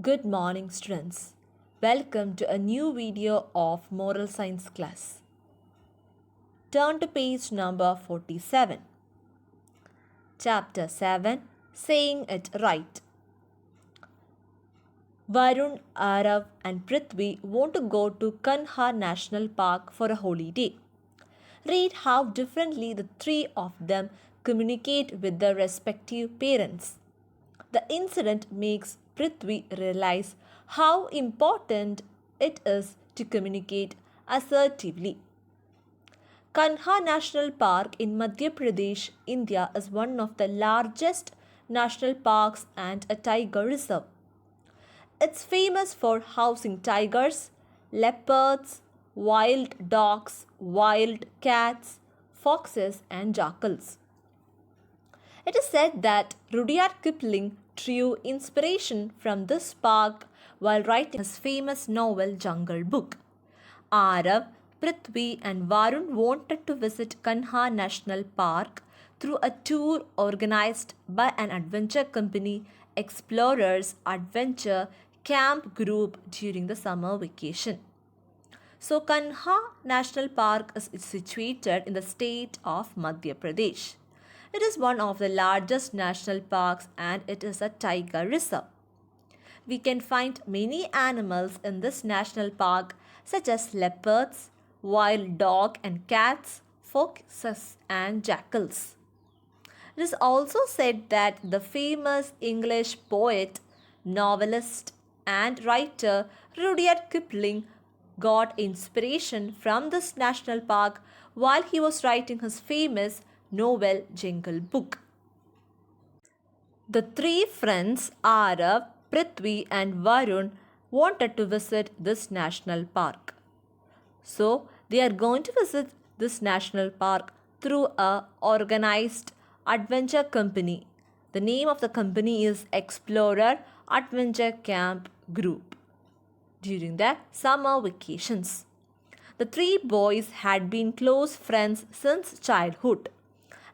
Good morning, students. Welcome to a new video of Moral Science class. Turn to page number 47. Chapter 7 Saying It Right. Varun, Arav, and Prithvi want to go to Kanha National Park for a holiday. Read how differently the three of them communicate with their respective parents. The incident makes Prithvi realize how important it is to communicate assertively. Kanha National Park in Madhya Pradesh, India is one of the largest national parks and a tiger reserve. It's famous for housing tigers, leopards, wild dogs, wild cats, foxes, and jackals. It is said that Rudyard Kipling drew inspiration from this park while writing his famous novel Jungle Book. Arav, Prithvi, and Varun wanted to visit Kanha National Park through a tour organized by an adventure company, Explorers Adventure Camp Group, during the summer vacation. So, Kanha National Park is situated in the state of Madhya Pradesh. It is one of the largest national parks and it is a tiger reserve. We can find many animals in this national park, such as leopards, wild dog and cats, foxes, and jackals. It is also said that the famous English poet, novelist, and writer Rudyard Kipling got inspiration from this national park while he was writing his famous novel Jungle Book. The three friends, Arav, Prithvi, and Varun, wanted to visit this national park. So, they are going to visit this national park through a organized adventure company. The name of the company is Explorer Adventure Camp Group during their summer vacations. The three boys had been close friends since childhood.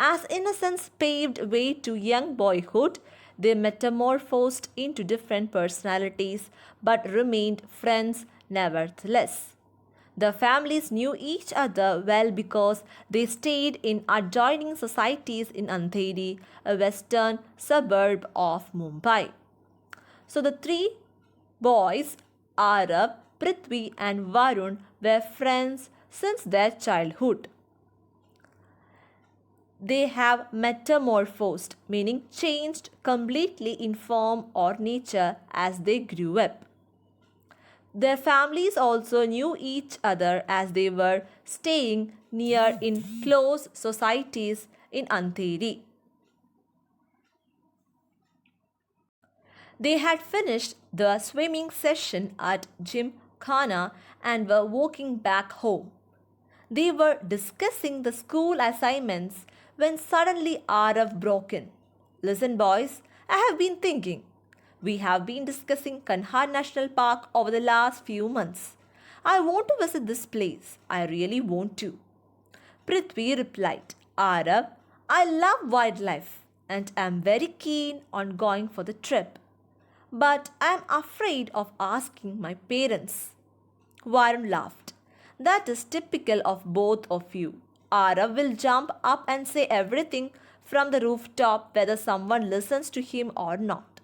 As innocence paved way to young boyhood, they metamorphosed into different personalities but remained friends nevertheless. The families knew each other well because they stayed in adjoining societies in Andheri, a western suburb of Mumbai. So the three boys, Arav, Prithvi, and Varun, were friends since their childhood. They have metamorphosed, meaning changed completely in form or nature as they grew up. Their families also knew each other as they were staying near in close societies in Andheri. They had finished the swimming session at Gymkhana and were walking back home. They were discussing the school assignments when suddenly Arav broke in. Listen, boys, I have been thinking. We have been discussing Kanha National Park over the last few months. I want to visit this place. I really want to. Prithvi replied, Arav, I love wildlife and am very keen on going for the trip. But I am afraid of asking my parents. Varun laughed. That is typical of both of you. Arav will jump up and say everything from the rooftop whether someone listens to him or not.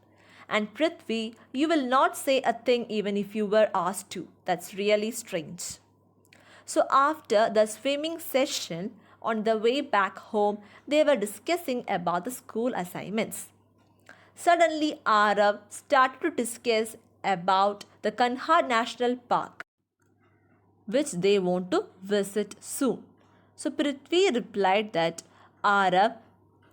And Prithvi, you will not say a thing even if you were asked to. That's really strange. So after the swimming session, on the way back home, they were discussing about the school assignments. Suddenly, Arav started to discuss about the Kanha National Park, which they want to visit soon. So Prithvi replied that, Arav,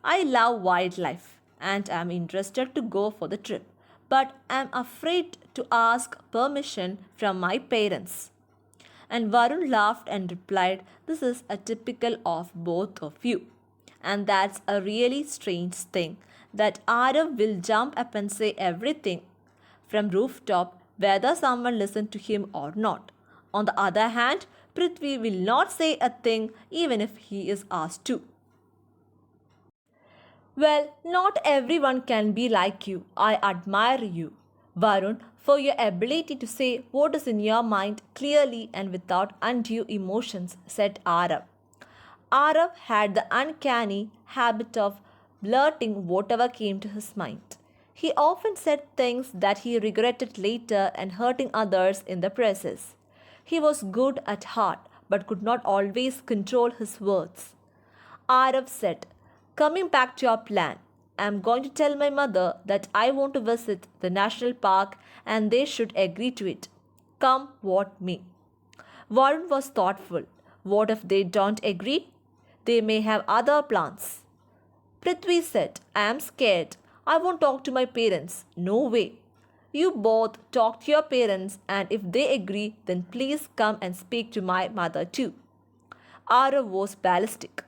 I love wildlife and am interested to go for the trip, but am afraid to ask permission from my parents. And Varun laughed and replied, This is a typical of both of you. And that's a really strange thing that Arav will jump up and say everything from rooftop whether someone listened to him or not. On the other hand, Prithvi will not say a thing even if he is asked to. Well, not everyone can be like you. I admire you. Varun, for your ability to say what is in your mind clearly and without undue emotions, said Arav. Arav had the uncanny habit of blurting whatever came to his mind. He often said things that he regretted later and hurting others in the process. He was good at heart but could not always control his words. Arav said, coming back to our plan, I am going to tell my mother that I want to visit the national park and they should agree to it. Come what may. Varun was thoughtful. What if they don't agree? They may have other plans. Prithvi said, I am scared. I won't talk to my parents. No way. You both talk to your parents, and if they agree, then please come and speak to my mother too. Arav was ballistic.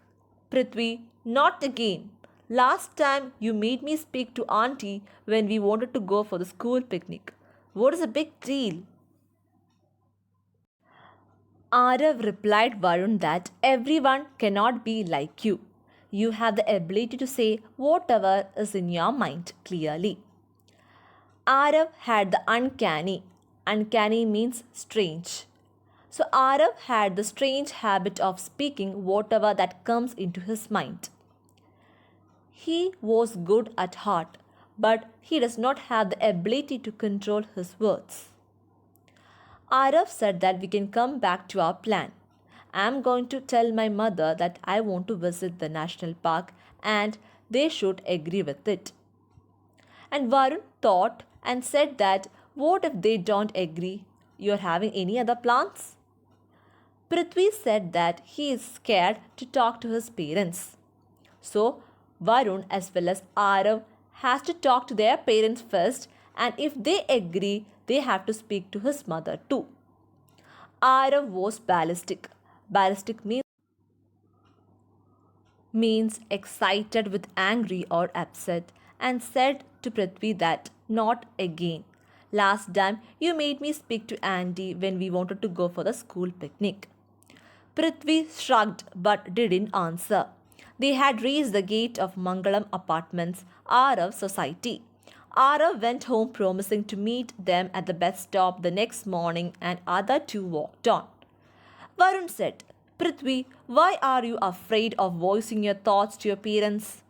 Prithvi, not again. Last time you made me speak to auntie when we wanted to go for the school picnic. What is a big deal? Arav replied Varun that everyone cannot be like you. You have the ability to say whatever is in your mind clearly. Arav had the uncanny. Uncanny means strange. So Arav had the strange habit of speaking whatever that comes into his mind. He was good at heart, but he does not have the ability to control his words. Arav said that we can come back to our plan. I am going to tell my mother that I want to visit the national park and they should agree with it. And Varun thought and said that what if they don't agree? You are having any other plans? Prithvi said that he is scared to talk to his parents. So Varun as well as Arav has to talk to their parents first, and if they agree, they have to speak to his mother too. Arav was ballistic. Ballistic means excited with angry or upset, and said to Prithvi that not again. Last time you made me speak to Andy when we wanted to go for the school picnic. Prithvi shrugged but didn't answer. They had reached the gate of Mangalam Apartments, Arav Society. Arav went home promising to meet them at the bus stop the next morning, and other two walked on. Varun said, Prithvi, why are you afraid of voicing your thoughts to your parents?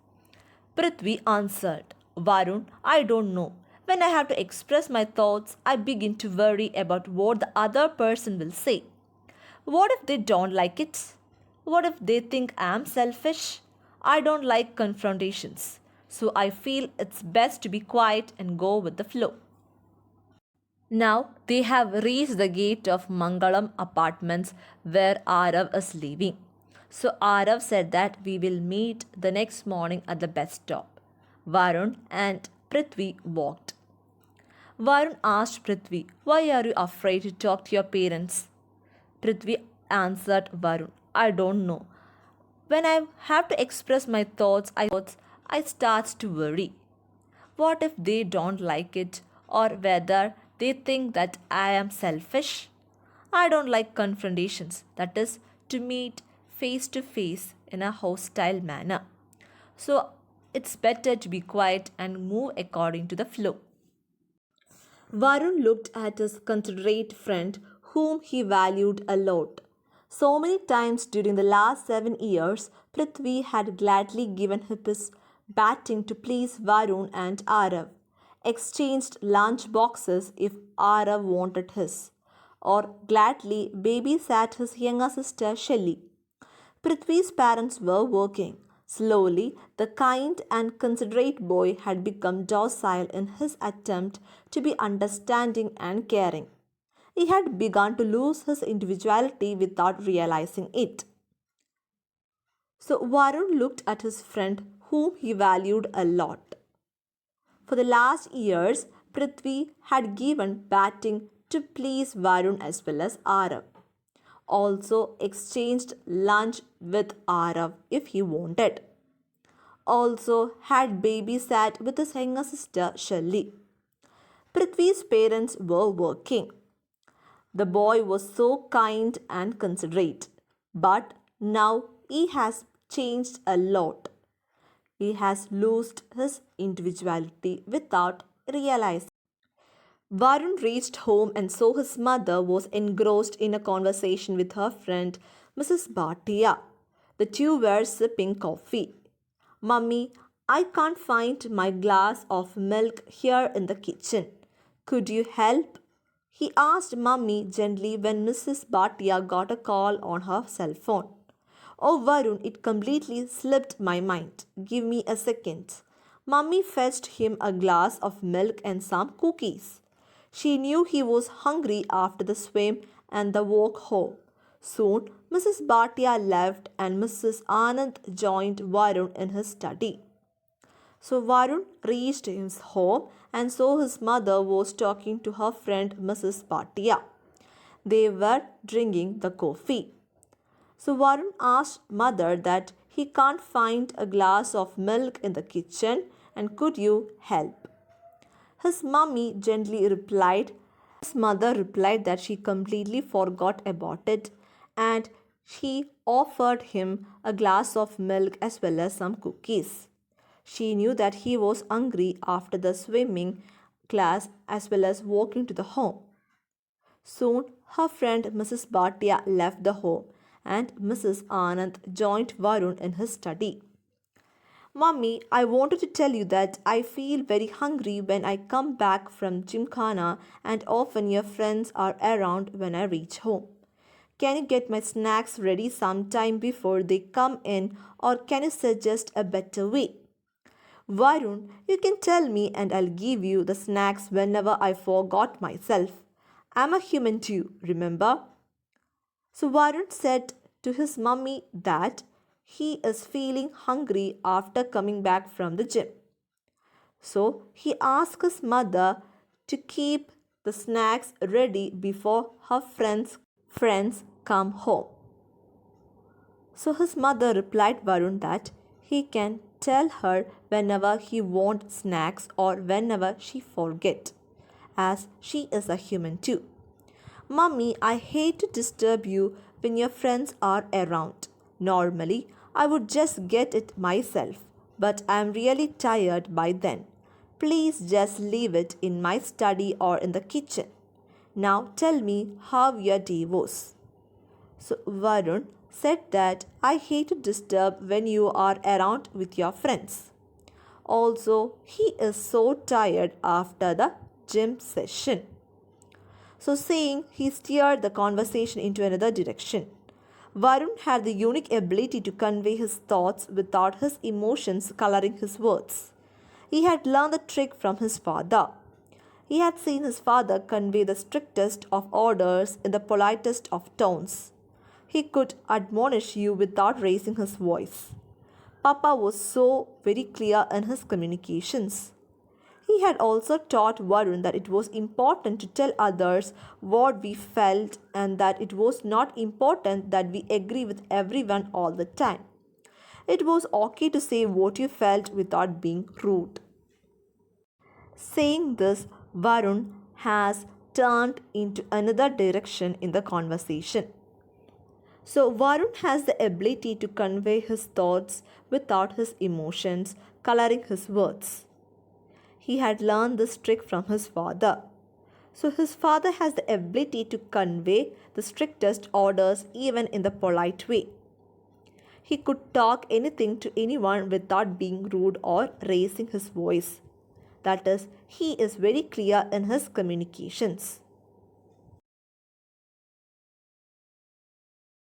Prithvi answered, Varun, I don't know. When I have to express my thoughts, I begin to worry about what the other person will say. What if they don't like it? What if they think I am selfish? I don't like confrontations, so I feel it's best to be quiet and go with the flow. Now they have reached the gate of Mangalam Apartments where Arav is leaving. So Arav said that we will meet the next morning at the bus stop. Varun and Prithvi walked. Varun asked Prithvi, why are you afraid to talk to your parents? Prithvi answered Varun, I don't know. When I have to express my thoughts, I start to worry. What if they don't like it, or whether they think that I am selfish? I don't like confrontations, that is, to meet face to face in a hostile manner. So it's better to be quiet and move according to the flow. Varun looked at his considerate friend, whom he valued a lot. So many times during the last 7 years, Prithvi had gladly given up his batting to please Varun and Arav, exchanged lunch boxes if Arav wanted his, or gladly babysat his younger sister Shelley. Prithvi's parents were working. Slowly, the kind and considerate boy had become docile in his attempt to be understanding and caring. He had begun to lose his individuality without realizing it. So Varun looked at his friend, whom he valued a lot. For the last years, Prithvi had given batting to please Varun as well as Arav. Also exchanged lunch with Arav if he wanted. Also had babysat with his younger sister Shelley. Prithvi's parents were working. The boy was so kind and considerate, but now he has changed a lot. He has lost his individuality without realizing. Varun reached home and saw his mother was engrossed in a conversation with her friend Mrs. Bhatia. The two were sipping coffee. Mummy, I can't find my glass of milk here in the kitchen. Could you help? He asked Mummy gently when Mrs. Bhatia got a call on her cell phone. Oh, Varun, it completely slipped my mind. Give me a second. Mummy fetched him a glass of milk and some cookies. She knew he was hungry after the swim and the walk home. Soon, Mrs. Bhatia left and Mrs. Anand joined Varun in his study. So Varun reached his home and saw his mother was talking to her friend Mrs. Bhatia. They were drinking the coffee. So Varun asked mother that he can't find a glass of milk in the kitchen and could you help? His mummy gently replied. His mother replied that she completely forgot about it and she offered him a glass of milk as well as some cookies. She knew that he was hungry after the swimming class as well as walking to the home. Soon her friend Mrs. Bhatia left the home and Mrs. Anand joined Varun in his study. Mummy, I wanted to tell you that I feel very hungry when I come back from Gymkhana and often your friends are around when I reach home. Can you get my snacks ready sometime before they come in or can you suggest a better way? Varun, you can tell me and I'll give you the snacks whenever I forgot myself. I'm a human too, remember? So Varun said to his mummy that he is feeling hungry after coming back from the gym. So he asked his mother to keep the snacks ready before her friends come home. So his mother replied Varun that he can tell her whenever he wants snacks or whenever she forget, as she is a human too. Mummy, I hate to disturb you when your friends are around. Normally, I would just get it myself, but I am really tired by then. Please just leave it in my study or in the kitchen. Now tell me how your day was. So Varun said that I hate to disturb when you are around with your friends. Also, he is so tired after the gym session. So saying, he steered the conversation into another direction. Varun had the unique ability to convey his thoughts without his emotions coloring his words. He had learned the trick from his father. He had seen his father convey the strictest of orders in the politest of tones. He could admonish you without raising his voice. Papa was so very clear in his communications. He had also taught Varun that it was important to tell others what we felt and that it was not important that we agree with everyone all the time. It was okay to say what you felt without being rude. Saying this, Varun has turned into another direction in the conversation. So, Varun has the ability to convey his thoughts without his emotions coloring his words. He had learned this trick from his father. So, his father has the ability to convey the strictest orders even in the polite way. He could talk anything to anyone without being rude or raising his voice. That is, he is very clear in his communications.